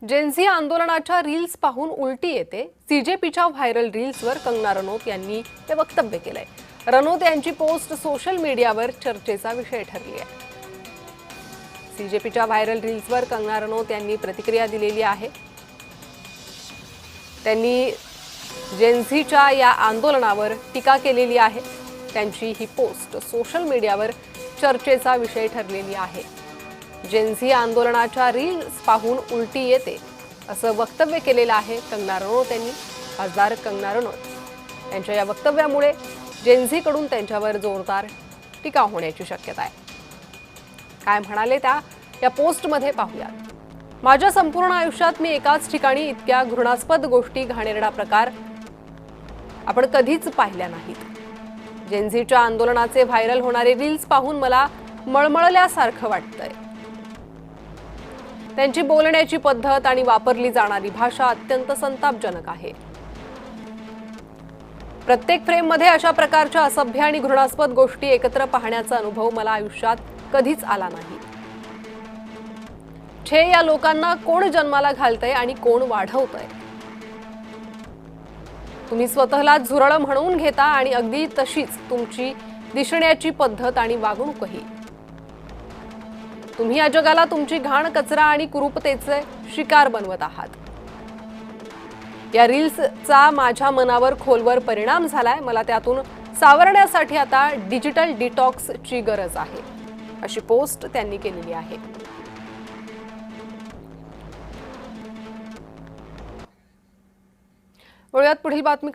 Gen Z आंदोलनाच्या reels पाहून उलटी येते। सीजेपीच्या व्हायरल रील्सवर कंगना रनौत यांनी हे वक्तव्य केलंय। रनौत यांची पोस्ट सोशल मीडियावर चर्चेचा विषय ठरली आहे। सीजेपीच्या व्हायरल रील्सवर कंगना रनौत यांनी प्रतिक्रिया दिलेली आहे। त्यांनी जेन्झीच्या या आंदोलनावर टीका केलेली आहे। त्यांची ही पोस्ट सोशल मीडियावर चर्चेचा विषय ठरलेली आहे। जेन्झी आंदोलनाच्या रील्स पाहून उलटी येते असं वक्तव्य केलेलं आहे कंगना रनौत यांनी। खासदार कंगना रनौत यांच्या या वक्तव्यामुळे जेन्झीकडून त्यांच्यावर जोरदार टीका होण्याची शक्यता आहे। काय म्हणाले त्या या पोस्टमध्ये पाहूयात। माझ्या संपूर्ण आयुष्यात मी एकाच ठिकाणी इतक्या घृणास्पद गोष्टी, घाणेरडा प्रकार आपण कधीच पाहिल्या नाहीत। जेन्झीच्या आंदोलनाचे व्हायरल होणारे रील्स पाहून मला मळमळल्यासारखं वाटतंय। त्यांची बोलण्याची पद्धत आणि वापरली जाणारी भाषा अत्यंत संतापजनक आहे। प्रत्येक फ्रेममध्ये अशा प्रकारच्या असभ्य आणि घृणास्पद गोष्टी एकत्र पाहण्याचा अनुभव मला आयुष्यात कधीच आला नाही। छे या लोकांना कोण जन्माला घालतंय आणि कोण वाढवतंय? तुम्ही स्वतःला झुरळ म्हणून घेता आणि अगदी तशीच तुमची दिसण्याची पद्धत आणि वागणूकही। तुम्ही या जगाला तुमची घाण, कचरा आणि कुरूपतेचे शिकार बनवत आहात। या रील्सचा माझ्या मनावर खोलवर परिणाम झालाय। मला त्यातून सावरण्यासाठी आता डिजिटल डिटॉक्सची गरज आहे, अशी पोस्ट त्यांनी केलेली आहे। वळूयात पुढील बातमीकडे।